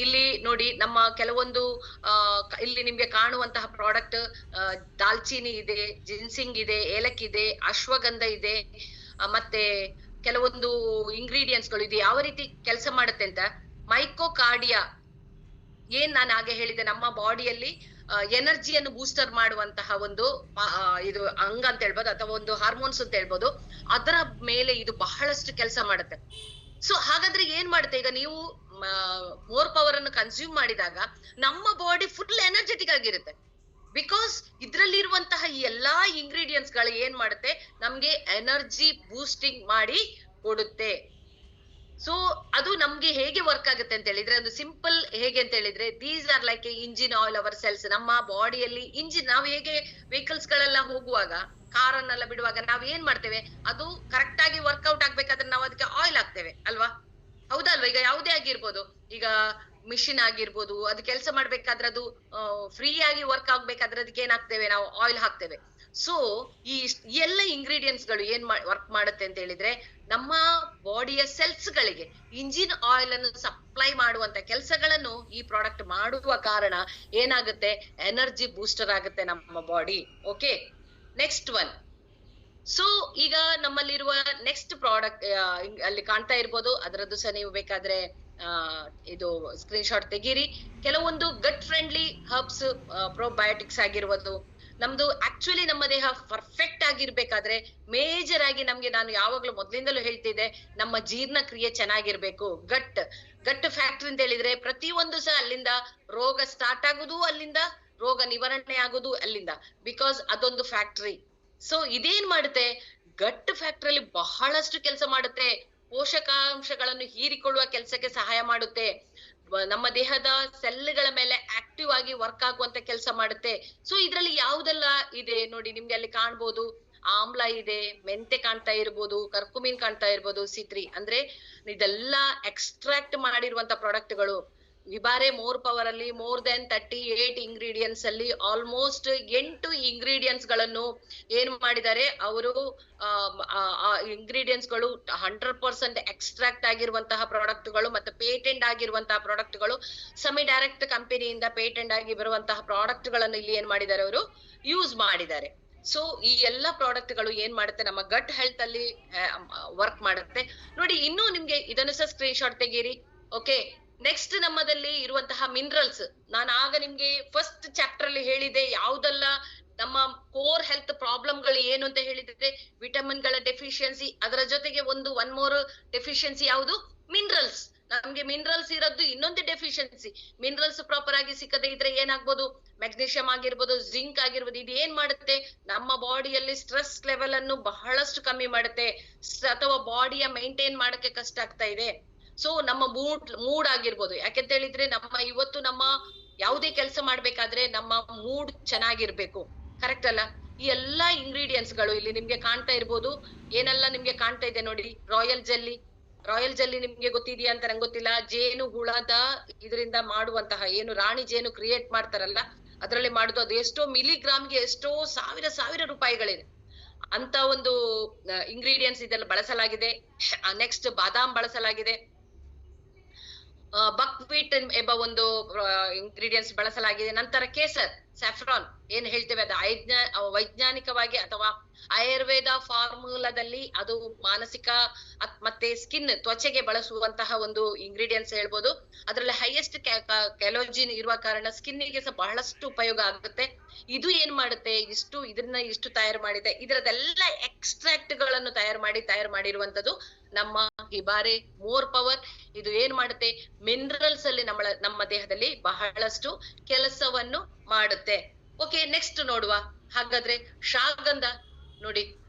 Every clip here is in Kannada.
ಇಲ್ಲಿ ನೋಡಿ ನಮ್ಮ ಕೆಲವೊಂದು ಇಲ್ಲಿ ನಿಮ್ಗೆ ಕಾಣುವಂತಹ ಪ್ರಾಡಕ್ಟ್ ದಾಲ್ಚೀನಿ ಇದೆ, ಜಿನ್ಸಿಂಗ್ ಇದೆ, ಏಲಕ್ಕಿ ಇದೆ, ಅಶ್ವಗಂಧ ಇದೆ, ಮತ್ತೆ ಕೆಲವೊಂದು ಇಂಗ್ರೀಡಿಯೆಂಟ್ಸ್ ಗಳು ಇದೆ. ಯಾವ ರೀತಿ ಕೆಲಸ ಮಾಡುತ್ತೆ ಅಂತ, ಮೈಕೋಕಾರ್ಡಿಯಾ ಏನ್ ನಾನು ಹಾಗೆ ಹೇಳಿದೆ, ನಮ್ಮ ಬಾಡಿಯಲ್ಲಿ ಎನರ್ಜಿಯನ್ನು ಬೂಸ್ಟರ್ ಮಾಡುವಂತಹ ಒಂದು ಇದು ಅಂಗ ಅಂತ ಹೇಳ್ಬೋದು, ಅಥವಾ ಒಂದು ಹಾರ್ಮೋನ್ಸ್ ಅಂತ ಹೇಳ್ಬೋದು. ಅದರ ಮೇಲೆ ಇದು ಬಹಳಷ್ಟು ಕೆಲಸ ಮಾಡುತ್ತೆ. ಸೊ ಹಾಗಾದ್ರೆ ಏನ್ ಮಾಡುತ್ತೆ, ಈಗ ನೀವು ಮೋರ್ ಪವರ್ ಅನ್ನು ಕನ್ಸ್ಯೂಮ್ ಮಾಡಿದಾಗ ನಮ್ಮ ಬಾಡಿ ಫುಲ್ ಎನರ್ಜೆಟಿಕ್ ಆಗಿರುತ್ತೆ. ಬಿಕಾಸ್ ಇದ್ರಲ್ಲಿರುವಂತಹ ಈ ಎಲ್ಲಾ ಇಂಗ್ರೀಡಿಯೆಂಟ್ಸ್ ಗಳು ಏನ್ ಮಾಡುತ್ತೆ, ನಮ್ಗೆ ಎನರ್ಜಿ ಬೂಸ್ಟಿಂಗ್ ಮಾಡಿ ಕೊಡುತ್ತೆ. ಸೊ ಅದು ನಮ್ಗೆ ಹೇಗೆ ವರ್ಕ್ ಆಗುತ್ತೆ ಅಂತ ಹೇಳಿದ್ರೆ, ಒಂದು ಸಿಂಪಲ್ ಹೇಗೆ ಅಂತ ಹೇಳಿದ್ರೆ, these are like engine oil our cells. ನಮ್ಮ ಬಾಡಿಯಲ್ಲಿ ಇಂಜಿನ್, ನಾವು ಹೇಗೆ ವೆಹಿಕಲ್ಸ್ ಗಳೆಲ್ಲ ಹೋಗುವಾಗ, ಕಾರನ್ನೆಲ್ಲ ಬಿಡುವಾಗ ನಾವ್ ಏನ್ ಮಾಡ್ತೇವೆ, ಅದು ಕರೆಕ್ಟ್ ಆಗಿ ವರ್ಕೌಟ್ ಆಗ್ಬೇಕಾದ್ರೆ ನಾವು ಅದಕ್ಕೆ ಆಯಿಲ್ ಹಾಕ್ತೇವೆ ಅಲ್ವಾ? ಹೌದಲ್ವಾ? ಈಗ ಯಾವುದೇ ಆಗಿರ್ಬೋದು, ಈಗ ಮಿಷಿನ್ ಆಗಿರ್ಬೋದು, ಅದು ಕೆಲಸ ಮಾಡ್ಬೇಕಾದ್ರೆ, ಅದು ಫ್ರೀ ಆಗಿ ವರ್ಕ್ ಆಗ್ಬೇಕಾದ್ರೆ ಅದಕ್ಕೆ ಏನ್ ಹಾಕ್ತೇವೆ, ನಾವು ಆಯಿಲ್ ಹಾಕ್ತೇವೆ. ಸೊ ಈ ಎಲ್ಲ ಇಂಗ್ರೀಡಿಯೆಂಟ್ಸ್ ಗಳು ಏನ್ ವರ್ಕ್ ಮಾಡುತ್ತೆ ಅಂತ ಹೇಳಿದ್ರೆ, ನಮ್ಮ ಬಾಡಿಯ ಸೆಲ್ಸ್ ಗಳಿಗೆ ಇಂಜಿನ್ ಆಯಿಲ್ ಅನ್ನು ಸಪ್ಲೈ ಮಾಡುವಂತ ಕೆಲಸಗಳನ್ನು ಈ ಪ್ರಾಡಕ್ಟ್ ಮಾಡುವ ಕಾರಣ ಏನಾಗುತ್ತೆ, ಎನರ್ಜಿ ಬೂಸ್ಟರ್ ಆಗುತ್ತೆ ನಮ್ಮ body. Okay, next one. So ಈಗ ನಮ್ಮಲ್ಲಿರುವ ನೆಕ್ಸ್ಟ್ ಪ್ರಾಡಕ್ಟ್ ಅಲ್ಲಿ ಕಾಣ್ತಾ ಇರ್ಬೋದು, ಅದರದ್ದು ಸಹ ನೀವು ಬೇಕಾದ್ರೆ ಇದು ಸ್ಕ್ರೀನ್ ಶಾಟ್ ತೆಗೀರಿ. ಕೆಲವೊಂದು ಗಟ್ ಫ್ರೆಂಡ್ಲಿ ಹರ್ಬ್ಸ್, ಪ್ರೋಬಯೋಟಿಕ್ಸ್ ಆಗಿರ್ಬೋದು. ನಮ್ದು ಆಕ್ಚುಲಿ ನಮ್ಮ ದೇಹ ಪರ್ಫೆಕ್ಟ್ ಆಗಿರ್ಬೇಕಾದ್ರೆ ಮೇಜರ್ ಆಗಿ ನಮ್ಗೆ, ನಾನು ಯಾವಾಗ್ಲೂ ಮೊದ್ಲಿಂದಲೂ ಹೇಳ್ತಿದ್ದೆ, ನಮ್ಮ ಜೀರ್ಣ ಕ್ರಿಯೆ ಚೆನ್ನಾಗಿರ್ಬೇಕು. ಗಟ್ ಫ್ಯಾಕ್ಟ್ರಿ ಅಂತ ಹೇಳಿದ್ರೆ ಪ್ರತಿಯೊಂದು ಸಹ ಅಲ್ಲಿಂದ ರೋಗ ಸ್ಟಾರ್ಟ್ ಆಗುದು, ಅಲ್ಲಿಂದ ರೋಗ ನಿವಾರಣೆ ಆಗುದು ಅಲ್ಲಿಂದ, ಬಿಕಾಸ್ ಅದೊಂದು ಫ್ಯಾಕ್ಟ್ರಿ. ಸೊ ಇದೇನ್ ಮಾಡುತ್ತೆ, ಗಟ್ ಫ್ಯಾಕ್ಟ್ರಿಯಲ್ಲಿ ಬಹಳಷ್ಟು ಕೆಲಸ ಮಾಡುತ್ತೆ. ಪೋಷಕಾಂಶಗಳನ್ನು ಹೀರಿಕೊಳ್ಳುವ ಕೆಲಸಕ್ಕೆ ಸಹಾಯ ಮಾಡುತ್ತೆ. ನಮ್ಮ ದೇಹದ ಸೆಲ್ಗಳ ಮೇಲೆ ಆಕ್ಟಿವ್ ಆಗಿ ವರ್ಕ್ ಆಗುವಂತ ಕೆಲಸ ಮಾಡುತ್ತೆ. ಸೊ ಇದ್ರಲ್ಲಿ ಯಾವ್ದೆಲ್ಲ ಇದೆ ನೋಡಿ, ನಿಮ್ಗೆ ಅಲ್ಲಿ ಕಾಣ್ಬೋದು. ಆಮ್ಲ ಇದೆ, ಮೆಂತೆ ಕಾಣ್ತಾ ಇರ್ಬೋದು, ಕರ್ಕುಮಿನ್ ಕಾಣ್ತಾ ಇರ್ಬೋದು, C3 ಅಂದ್ರೆ ಇದೆಲ್ಲ ಎಕ್ಸ್ಟ್ರಾಕ್ಟ್ ಮಾಡಿರುವಂತ ಪ್ರಾಡಕ್ಟ್ಗಳು. ವಿಬಾರೆ ಮೋರ್ ಪವರ್ ಅಲ್ಲಿ ಮೋರ್ ದೆನ್ 38 ಇಂಗ್ರೀಡಿಯೆಂಟ್ಸ್ ಅಲ್ಲಿ ಆಲ್ಮೋಸ್ಟ್ 8 ಇಂಗ್ರೀಡಿಯೆಂಟ್ಸ್ ಗಳನ್ನು ಏನ್ ಮಾಡಿದ್ದಾರೆ ಅವರು, ಇಂಗ್ರೀಡಿಯೆಂಟ್ಸ್ ಗಳು 100% ಎಕ್ಸ್ಟ್ರಾಕ್ಟ್ ಆಗಿರುವಂತಹ ಪ್ರಾಡಕ್ಟ್ ಗಳು, ಮತ್ತೆ ಪೇಟೆಂಟ್ ಆಗಿರುವಂತಹ ಪ್ರಾಡಕ್ಟ್ ಗಳು, ಸೆಮಿ ಡೈರೆಕ್ಟ್ ಕಂಪನಿಯಿಂದ ಪೇಟೆಂಟ್ ಆಗಿ ಬರುವಂತಹ ಪ್ರಾಡಕ್ಟ್ ಗಳನ್ನು ಇಲ್ಲಿ ಏನ್ ಮಾಡಿದ್ದಾರೆ, ಅವರು ಯೂಸ್ ಮಾಡಿದ್ದಾರೆ. ಸೊ ಈ ಎಲ್ಲಾ ಪ್ರಾಡಕ್ಟ್ ಗಳು ಏನ್ ಮಾಡುತ್ತೆ, ನಮ್ಮ ಗಟ್ ಹೆಲ್ತ್ ಅಲ್ಲಿ ವರ್ಕ್ ಮಾಡುತ್ತೆ ನೋಡಿ. ಇನ್ನೂ ನಿಮ್ಗೆ ಇದನ್ನು ಸಹ ಸ್ಕ್ರೀನ್ ಶಾಟ್ ತೆಗೀರಿ. ಓಕೆ, ನೆಕ್ಸ್ಟ್ ನಮ್ಮದಲ್ಲಿ ಇರುವಂತಹ ಮಿನರಲ್ಸ್, ನಾನು ಆಗ ನಿಮ್ಗೆ ಫಸ್ಟ್ ಚಾಪ್ಟರ್ ಅಲ್ಲಿ ಹೇಳಿದೆ ಯಾವ್ದೆಲ್ಲ ನಮ್ಮ ಕೋರ್ ಹೆಲ್ತ್ ಪ್ರಾಬ್ಲಮ್ ಗಳು ಏನು ಅಂತ ಹೇಳಿದ್ರೆ, ವಿಟಮಿನ್ ಗಳ ಡೆಫಿಷಿಯನ್ಸಿ, ಅದರ ಜೊತೆಗೆ ಒನ್ ಮೋರ್ ಡೆಫಿಷಿಯನ್ಸಿ ಯಾವುದು, ಮಿನರಲ್ಸ್. ನಮ್ಗೆ ಮಿನರಲ್ಸ್ ಇರೋದು ಇನ್ನೊಂದು ಡೆಫಿಷಿಯನ್ಸಿ. ಮಿನರಲ್ಸ್ ಪ್ರಾಪರ್ ಆಗಿ ಸಿಕ್ಕದೇ ಇದ್ರೆ ಏನಾಗ್ಬೋದು, ಮೆಗ್ನೀಷಿಯಂ ಆಗಿರ್ಬೋದು, ಜಿಂಕ್ ಆಗಿರ್ಬೋದು. ಇದು ಏನ್ ಮಾಡುತ್ತೆ, ನಮ್ಮ ಬಾಡಿಯಲ್ಲಿ ಸ್ಟ್ರೆಸ್ ಲೆವೆಲ್ ಅನ್ನು ಬಹಳಷ್ಟು ಕಮ್ಮಿ ಮಾಡುತ್ತೆ, ಅಥವಾ ಬಾಡಿಯ ಮೇಂಟೈನ್ ಮಾಡಕ್ಕೆ ಕಷ್ಟ ಆಗ್ತಾ ಇದೆ. ಸೊ ನಮ್ಮ ಮೂಡ್ ಆಗಿರ್ಬೋದು, ಯಾಕೆಂತ ಹೇಳಿದ್ರೆ ನಮ್ಮ ಯಾವುದೇ ಕೆಲಸ ಮಾಡ್ಬೇಕಾದ್ರೆ ನಮ್ಮ ಮೂಡ್ ಚೆನ್ನಾಗಿರ್ಬೇಕು, ಕರೆಕ್ಟ್ ಅಲ್ಲ? ಈ ಎಲ್ಲಾ ಇಂಗ್ರೀಡಿಯೆಂಟ್ಸ್ ಗಳು ಇಲ್ಲಿ ನಿಮ್ಗೆ ಕಾಣ್ತಾ ಇರ್ಬೋದು. ಏನೆಲ್ಲ ನಿಮ್ಗೆ ಕಾಣ್ತಾ ಇದೆ ನೋಡಿ, ರಾಯಲ್ ಜೆಲ್ಲಿ ನಿಮ್ಗೆ ಗೊತ್ತಿದೆಯಾ ಅಂತ ನಂಗೆ ಗೊತ್ತಿಲ್ಲ. ಜೇನು ಹುಳದ ಇದರಿಂದ ಮಾಡುವಂತಹ, ಏನು ರಾಣಿ ಜೇನು ಕ್ರಿಯೇಟ್ ಮಾಡ್ತಾರಲ್ಲ, ಅದರಲ್ಲಿ ಮಾಡುದು. ಅದು ಎಷ್ಟೋ ಮಿಲಿಗ್ರಾಮ್ಗೆ ಎಷ್ಟೋ ಸಾವಿರ ರೂಪಾಯಿಗಳಿದೆ ಅಂತ ಒಂದು ಇಂಗ್ರೀಡಿಯೆಂಟ್ಸ್ ಇದೆಲ್ಲ ಬಳಸಲಾಗಿದೆ. ನೆಕ್ಸ್ಟ್ ಬಾದಾಮ್ ಬಳಸಲಾಗಿದೆ, ಬಕ್ ವೀಟ್ ಎಂಬ ಒಂದು ಇಂಗ್ರೀಡಿಯೆಂಟ್ಸ್ ಬಳಸಲಾಗಿದೆ. ನಂತರ ಕೇಸರ್, ಸ್ಯಾಫ್ರಾನ್ ಏನ್ ಹೇಳ್ತೇವೆ, ಅದು ವೈಜ್ಞಾನಿಕವಾಗಿ ಅಥವಾ ಆಯುರ್ವೇದ ಫಾರ್ಮುಲಾದಲ್ಲಿ ಅದು ಮಾನಸಿಕ ಮತ್ತೆ ಸ್ಕಿನ್, ತ್ವಚೆಗೆ ಬಳಸುವಂತಹ ಒಂದು ಇಂಗ್ರೀಡಿಯೆಂಟ್ಸ್ ಹೇಳ್ಬೋದು. ಅದರಲ್ಲಿ ಹೈಯೆಸ್ಟ್ ಕ್ಯಾಲೋಜಿನ್ ಇರುವ ಕಾರಣ ಸ್ಕಿನ್ನಿಗೆ ಸಹ ಬಹಳಷ್ಟು ಉಪಯೋಗ ಆಗುತ್ತೆ. ಇದು ಏನ್ ಮಾಡುತ್ತೆ, ಇಷ್ಟು ತಯಾರು ಮಾಡಿದೆ. ಇದರದೆಲ್ಲ ಎಕ್ಸ್ಟ್ರಾಕ್ಟ್ ಗಳನ್ನು ತಯಾರು ಮಾಡಿರುವಂತದ್ದು ನಮ್ಮ ಹಿಬಾರೆ ಮೋರ್ ಪವರ್. ಇದು ಏನ್ ಮಾಡುತ್ತೆ, ಮಿನರಲ್ಸ್ ಅಲ್ಲಿ ನಮ್ಮ ದೇಹದಲ್ಲಿ ಬಹಳಷ್ಟು ಕೆಲಸವನ್ನು ಮಾಡುತ್ತೆ. ಓಕೆ, ನೆಕ್ಸ್ಟ್ ನೋಡುವ. ಹಾಗಾದ್ರೆ ಶಾಗಂಧ ನೋಡಿ,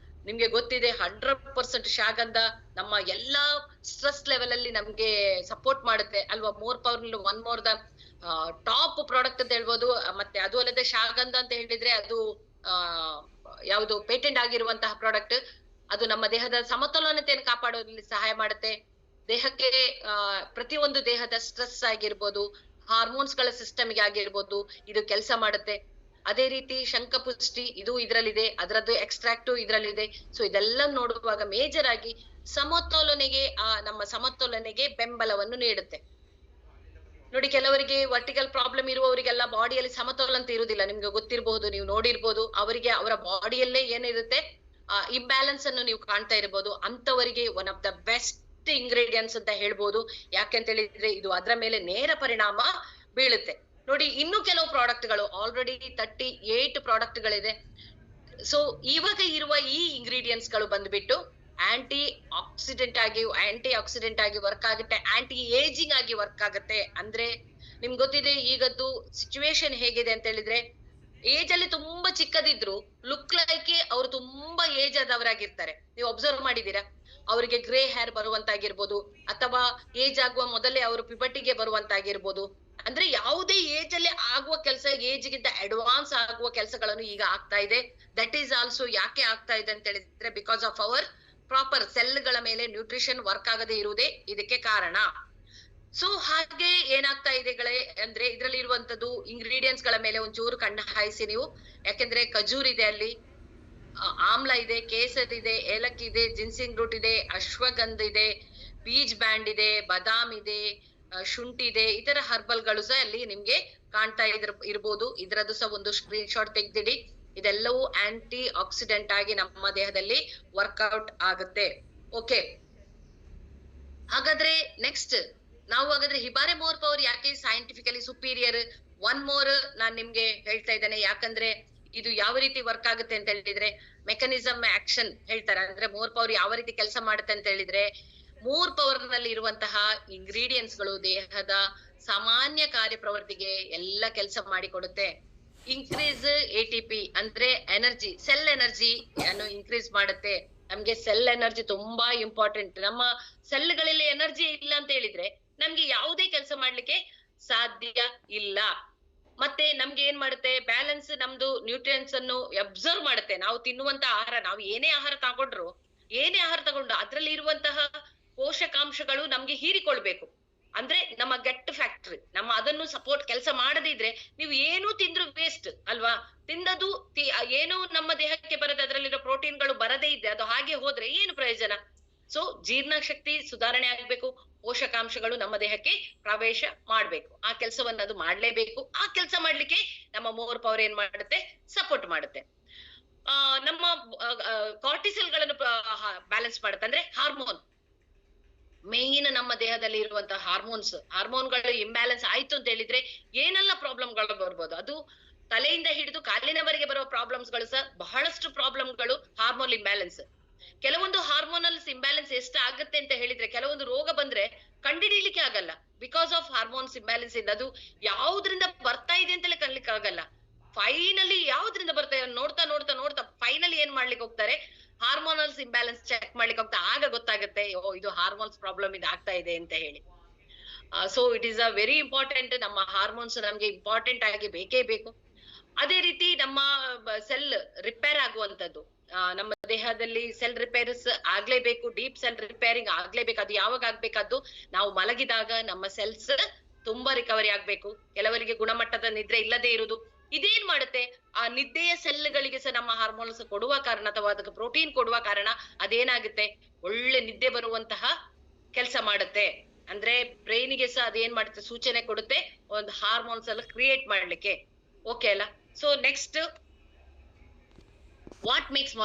ನಿಮ್ಗೆ ಗೊತ್ತಿದೆ 100% ಶಾಗಂಧ ನಮ್ಮ ಎಲ್ಲಾ ಸ್ಟ್ರೆಸ್ ಲೆವೆಲ್ ಅಲ್ಲಿ ನಮ್ಗೆ ಸಪೋರ್ಟ್ ಮಾಡುತ್ತೆ ಅಲ್ವಾ? More power one more the top product ಅಂತ ಹೇಳ್ಬೋದು. ಮತ್ತೆ ಅದು ಅಲ್ಲದೆ ಶಾಗಂಧ ಅಂತ ಹೇಳಿದ್ರೆ ಅದು ಯಾವುದು ಪೇಟೆಂಟ್ ಆಗಿರುವಂತಹ ಪ್ರಾಡಕ್ಟ್. ಅದು ನಮ್ಮ ದೇಹದ ಸಮತೋಲನತೆಯನ್ನು ಕಾಪಾಡೋದ್ರಲ್ಲಿ ಸಹಾಯ ಮಾಡುತ್ತೆ. ದೇಹಕ್ಕೆ ಪ್ರತಿಯೊಂದು ದೇಹದ ಸ್ಟ್ರೆಸ್ ಆಗಿರ್ಬೋದು, ಹಾರ್ಮೋನ್ಸ್ ಗಳ ಸಿಸ್ಟಮ್ಗೆ ಆಗಿರ್ಬೋದು, ಇದು ಕೆಲಸ ಮಾಡುತ್ತೆ. ಅದೇ ರೀತಿ ಶಂಖಪುಷ್ಟಿ ಇದು ಇದ್ರಲ್ಲಿದೆ, ಅದರದ್ದು ಎಕ್ಸ್ಟ್ರಾಕ್ಟ್ ಇದ್ರಲ್ಲಿದೆ. ಸೊ ಇದೆಲ್ಲ ನೋಡುವಾಗ ಮೇಜರ್ ಆಗಿ ನಮ್ಮ ಸಮತೋಲನೆಗೆ ಬೆಂಬಲವನ್ನು ನೀಡುತ್ತೆ. ನೋಡಿ ಕೆಲವರಿಗೆ ವರ್ಟಿಕಲ್ ಪ್ರಾಬ್ಲಮ್ ಇರುವವರಿಗೆಲ್ಲ ಬಾಡಿಯಲ್ಲಿ ಸಮತೋಲ ಅಂತ ಇರುವುದಿಲ್ಲ. ನಿಮ್ಗೆ ಗೊತ್ತಿರಬಹುದು, ನೀವು ನೋಡಿರ್ಬೋದು. ಅವರಿಗೆ ಅವರ ಬಾಡಿಯಲ್ಲೇ ಏನಿರುತ್ತೆ ಇಂಬ್ಯಾಲೆನ್ಸ್ ಅನ್ನು ನೀವು ಕಾಣ್ತಾ ಇರಬಹುದು. ಅಂತವರಿಗೆ one of the best ingredients ಅಂತ ಹೇಳ್ಬೋದು. ಯಾಕೆಂತ ಹೇಳಿದ್ರೆ ಇದು ಅದರ ಮೇಲೆ ನೇರ ಪರಿಣಾಮ ಬೀಳುತ್ತೆ. ನೋಡಿ ಇನ್ನು ಕೆಲವು ಪ್ರಾಡಕ್ಟ್ಗಳು ಆಲ್ರೆಡಿ 38 ಪ್ರಾಡಕ್ಟ್ಗಳಿದೆ. ಸೊ ಇವಾಗ ಇರುವ ಈ ಇಂಗ್ರೀಡಿಯೆಂಟ್ಸ್ ಗಳು ಬಂದ್ಬಿಟ್ಟು ಆಂಟಿ ಆಕ್ಸಿಡೆಂಟ್ ಆಗಿ ವರ್ಕ್ ಆಗುತ್ತೆ, ಆಂಟಿ ಏಜಿಂಗ್ ಆಗಿ ವರ್ಕ್ ಆಗುತ್ತೆ. ಅಂದ್ರೆ ನಿಮ್ಗೆ ಗೊತ್ತಿದೆ ಈಗದ್ದು ಸಿಚುವೇಶನ್ ಹೇಗಿದೆ ಅಂತ ಹೇಳಿದ್ರೆ, ಏಜ್ ಅಲ್ಲಿ ತುಂಬಾ ಚಿಕ್ಕದಿದ್ರು ಲುಕ್ ಲೈಕ್ ಅವ್ರು ತುಂಬಾ ಏಜ್ ಆದವರಾಗಿರ್ತಾರೆ. ನೀವು ಅಬ್ಸರ್ವ್ ಮಾಡಿದೀರಾ? ಅವರಿಗೆ ಗ್ರೇ ಹೇರ್ ಬರುವಂತಾಗಿರ್ಬೋದು, ಅಥವಾ ಏಜ್ ಆಗುವ ಮೊದಲೇ ಅವರು ಪಿಬಟಿಗೆ ಬರುವಂತಾಗಿರ್ಬೋದು. ಅಂದ್ರೆ ಯಾವುದೇ ಏಜ್ ಅಲ್ಲಿ ಆಗುವ ಕೆಲಸ ಏಜ್ ಗಿಂತ ಅಡ್ವಾನ್ಸ್ ಆಗುವ ಕೆಲಸಗಳನ್ನು ಈಗ ಆಗ್ತಾ ಇದೆ. ದಟ್ ಈಸ್ ಆಲ್ಸೋ ಯಾಕೆ ಆಗ್ತಾ ಇದೆ ಅಂತ ಹೇಳಿದ್ರೆ, ಬಿಕಾಸ್ ಆಫ್ ಅವರ್ ಪ್ರಾಪರ್ ಸೆಲ್ಗಳ ಮೇಲೆ ನ್ಯೂಟ್ರಿಷನ್ ವರ್ಕ್ ಆಗದೆ ಇರುವುದೇ ಇದಕ್ಕೆ ಕಾರಣ. ಸೊ ಹಾಗೆ ಏನಾಗ್ತಾ ಇದೆ ಅಂದ್ರೆ ಇದ್ರಲ್ಲಿ ಇರುವಂತದ್ದು ಇಂಗ್ರೀಡಿಯೆಂಟ್ಸ್ ಗಳ ಮೇಲೆ ಒಂಚೂರು ಕಣ್ಣು ಹಾಯಿಸಿ ನೀವು. ಯಾಕೆಂದ್ರೆ ಖಜೂರ್ ಇದೆ ಅಲ್ಲಿ, ಆಮ್ಲ ಇದೆ, ಕೇಸರ್ ಇದೆ, ಏಲಕ್ಕಿ ಇದೆ, ಜಿನ್ಸಿಂಗ್ ರೂಟ್ ಇದೆ, ಅಶ್ವಗಂಧ ಇದೆ, ಬೀಜ್ ಬ್ಯಾಂಡ್ ಇದೆ, ಬಾದಾಮ್ ಇದೆ, ಶುಂಠಿ ಇದೆ. ಇತರ ಹರ್ಬಲ್ ಗಳು ಸಹ ಅಲ್ಲಿ ನಿಮ್ಗೆ ಕಾಣ್ತಾ ಇರ್ಬೋದು. ಇದರದ್ದು ಸಹ ಒಂದು ಸ್ಕ್ರೀನ್ ಶಾಟ್ ತೆಗ್ದಿಡಿ. ಇದೆಲ್ಲವೂ ಆಂಟಿ ಆಕ್ಸಿಡೆಂಟ್ ಆಗಿ ನಮ್ಮ ದೇಹದಲ್ಲಿ ವರ್ಕೌಟ್ ಆಗುತ್ತೆ. ಓಕೆ, ಹಾಗಾದ್ರೆ ನೆಕ್ಸ್ಟ್ ನಾವು ಹಾಗಾದ್ರೆ ಹಿಬಾರೆ ಮೋರ್ ಪವರ್ ಯಾಕೆ ಸೈಂಟಿಫಿಕಲಿ ಸುಪೀರಿಯರ್, ಒನ್ ಮೋರ್ ನಾನ್ ನಿಮ್ಗೆ ಹೇಳ್ತಾ ಇದ್ದೇನೆ. ಯಾಕಂದ್ರೆ ಇದು ಯಾವ ರೀತಿ ವರ್ಕ್ ಆಗುತ್ತೆ ಅಂತ ಹೇಳಿದ್ರೆ, ಮೆಕಾನಿಸಮ್ ಆಕ್ಷನ್ ಹೇಳ್ತಾರೆ. ಅಂದ್ರೆ ಮೋರ್ ಪವರ್ ಯಾವ ರೀತಿ ಕೆಲಸ ಮಾಡುತ್ತೆ ಅಂತ ಹೇಳಿದ್ರೆ, ಮೋರ್ ಪವರ್ ನಲ್ಲಿ ಇರುವಂತಹ ಇಂಗ್ರೀಡಿಯೆಂಟ್ಸ್ ಗಳು ದೇಹದ ಸಾಮಾನ್ಯ ಕಾರ್ಯಪ್ರವೃತ್ತಿಗೆ ಎಲ್ಲ ಕೆಲಸ ಮಾಡಿಕೊಡುತ್ತೆ. ಇನ್ಕ್ರೀಸ್ ATP ಅಂದ್ರೆ ಎನರ್ಜಿ, ಸೆಲ್ ಎನರ್ಜಿ ಅನ್ನು ಇನ್ಕ್ರೀಸ್ ಮಾಡುತ್ತೆ. ನಮ್ಗೆ ಸೆಲ್ ಎನರ್ಜಿ ತುಂಬಾ ಇಂಪಾರ್ಟೆಂಟ್. ನಮ್ಮ ಸೆಲ್ಗಳಲ್ಲಿ ಎನರ್ಜಿ ಇಲ್ಲ ಅಂತ ಹೇಳಿದ್ರೆ ನಮ್ಗೆ ಯಾವುದೇ ಕೆಲಸ ಮಾಡ್ಲಿಕ್ಕೆ ಸಾಧ್ಯ ಇಲ್ಲ. ಮತ್ತೆ ನಮ್ಗೆ ಏನ್ ಮಾಡುತ್ತೆ, ಬ್ಯಾಲೆನ್ಸ್ ನಮ್ದು ನ್ಯೂಟ್ರಿಯೆಂಟ್ಸ್ ಅನ್ನು ಅಬ್ಸರ್ವ್ ಮಾಡುತ್ತೆ. ನಾವು ತಿನ್ನುವಂತ ಆಹಾರ, ನಾವು ಏನೇ ಆಹಾರ ತಗೊಂಡು ಅದ್ರಲ್ಲಿ ಇರುವಂತಹ ಪೋಷಕಾಂಶಗಳು ನಮ್ಗೆ ಹೀರಿಕೊಳ್ಬೇಕು. ಅಂದ್ರೆ ನಮ್ಮ ಗಟ್ ಫ್ಯಾಕ್ಟರಿ ನಮ್ಮ ಅದನ್ನು ಸಪೋರ್ಟ್ ಕೆಲಸ ಮಾಡದಿದ್ರೆ ನೀವು ಏನು ತಿಂದ್ರು ವೇಸ್ಟ್ ಅಲ್ವಾ? ತಿಂದದು ಏನು ನಮ್ಮ ದೇಹಕ್ಕೆ ಬರದೆ, ಅದರಲ್ಲಿರೋ ಪ್ರೋಟೀನ್ಗಳು ಬರದೇ ಇದ್ರೆ ಅದು ಹಾಗೆ ಹೋದ್ರೆ ಏನು ಪ್ರಯೋಜನ? ಸೊ ಜೀರ್ಣಶಕ್ತಿ ಸುಧಾರಣೆ ಆಗ್ಬೇಕು, ಪೋಷಕಾಂಶಗಳು ನಮ್ಮ ದೇಹಕ್ಕೆ ಪ್ರವೇಶ ಮಾಡ್ಬೇಕು. ಆ ಕೆಲಸವನ್ನ ಅದು ಮಾಡ್ಲೇಬೇಕು. ಆ ಕೆಲಸ ಮಾಡ್ಲಿಕ್ಕೆ ನಮ್ಮ ಮೋರ್ ಪವರ್ ಏನ್ ಮಾಡುತ್ತೆ, ಸಪೋರ್ಟ್ ಮಾಡುತ್ತೆ. ನಮ್ಮ ಕಾರ್ಟಿಸಲ್ ಗಳನ್ನು ಬ್ಯಾಲೆನ್ಸ್ ಮಾಡುತ್ತೆ. ಅಂದ್ರೆ ಹಾರ್ಮೋನ್ ಮೇನ್ ನಮ್ಮ ದೇಹದಲ್ಲಿ ಇರುವಂತಹ ಹಾರ್ಮೋನ್ಗಳು ಇಂಬ್ಯಾಲೆನ್ಸ್ ಆಯ್ತು ಅಂತ ಹೇಳಿದ್ರೆ ಏನೆಲ್ಲ ಪ್ರಾಬ್ಲಮ್ಗಳು ಬರ್ಬೋದು. ಅದು ತಲೆಯಿಂದ ಹಿಡಿದು ಕಾಲಿನವರೆಗೆ ಬರುವ ಪ್ರಾಬ್ಲಮ್ಸ್ ಗಳು ಸಹ ಬಹಳಷ್ಟು ಪ್ರಾಬ್ಲಮ್ಗಳು ಹಾರ್ಮೋನ್ ಇಂಬ್ಯಾಲೆನ್ಸ್. ಕೆಲವೊಂದು ಹಾರ್ಮೋನಲ್ಸ್ ಇಂಬ್ಯಾಲೆನ್ಸ್ ಎಷ್ಟು ಆಗುತ್ತೆ ಅಂತ ಹೇಳಿದ್ರೆ, ಕೆಲವೊಂದು ರೋಗ ಬಂದ್ರೆ ಕಂಡುಹಿಡಿಲಿಕ್ಕೆ ಆಗಲ್ಲ. ಬಿಕಾಸ್ ಆಫ್ ಹಾರ್ಮೋನ್ಸ್ ಇಂಬ್ಯಾಲೆನ್ಸ್ ಇಂದ ಅದು ಯಾವ್ದ್ರಿಂದ ಬರ್ತಾ ಇದೆ ಅಂತಲೇ ಕಣ್ಲಿಕ್ಕೆ ಆಗಲ್ಲ. ಫೈನಲಿ ಯಾವ್ದ್ರಿಂದ ಬರ್ತಾ ಇದೆ ನೋಡ್ತಾ ನೋಡ್ತಾ ನೋಡ್ತಾ ಫೈನಲಿ ಏನ್ ಮಾಡ್ಲಿಕ್ಕೆ ಹೋಗ್ತಾರೆ, ಹಾರ್ಮೋನಲ್ಸ್ ಇಂಬ್ಯಾಲೆನ್ಸ್ ಚೆಕ್ ಮಾಡ್ಲಿಕ್ಕೆ ಹೋಗ್ತಾ ಆಗ ಗೊತ್ತಾಗುತ್ತೆ, ಓ ಇದು ಹಾರ್ಮೋನ್ಸ್ ಪ್ರಾಬ್ಲಮ್ ಇದು ಆಗ್ತಾ ಇದೆ ಅಂತ ಹೇಳಿ. So it is a very important. ನಮ್ಮ ಹಾರ್ಮೋನ್ಸ್ ನಮ್ಗೆ ಇಂಪಾರ್ಟೆಂಟ್ ಆಗಿ ಬೇಕೇ ಬೇಕು. ಅದೇ ರೀತಿ ನಮ್ಮ ಸೆಲ್ ರಿಪೇರ್ ಆಗುವಂತದ್ದು, ನಮ್ಮ ದೇಹದಲ್ಲಿ ಸೆಲ್ ರಿಪೇರ್ಸ್ ಆಗ್ಲೇಬೇಕು, ಡೀಪ್ ಸೆಲ್ ರಿಪೇರಿಂಗ್ ಆಗ್ಲೇಬೇಕು. ಅದು ಯಾವಾಗ ಆಗ್ಬೇಕಾದ್ದು, ನಾವು ಮಲಗಿದಾಗ ನಮ್ಮ ಸೆಲ್ಸ್ ತುಂಬಾ ರಿಕವರಿ ಆಗ್ಬೇಕು. ಕೆಲವರಿಗೆ ಗುಣಮಟ್ಟದ ನಿದ್ರೆ ಇಲ್ಲದೆ ಇರುವುದು, ಇದೇನ್ ಮಾಡುತ್ತೆ, ಆ ನಿದ್ದೆಯ ಸೆಲ್ಗಳಿಗೆ ಸಹ ನಮ್ಮ ಹಾರ್ಮೋನ್ಸ್ ಕೊಡುವ ಕಾರಣ ಅಥವಾ ಅದಕ್ಕೆ ಪ್ರೋಟೀನ್ ಕೊಡುವ ಕಾರಣ ಅದೇನಾಗುತ್ತೆ, ಒಳ್ಳೆ ನಿದ್ದೆ ಬರುವಂತಹ ಕೆಲಸ ಮಾಡುತ್ತೆ. ಅಂದ್ರೆ ಬ್ರೈನಿಗೆ ಸಹ ಅದೇನ್ ಮಾಡುತ್ತೆ, ಸೂಚನೆ ಕೊಡುತ್ತೆ ಒಂದು ಹಾರ್ಮೋನ್ಸ್ ಎಲ್ಲ ಕ್ರಿಯೇಟ್ ಮಾಡ್ಲಿಕ್ಕೆ. ಓಕೆ ಅಲ್ಲ? So next, what makes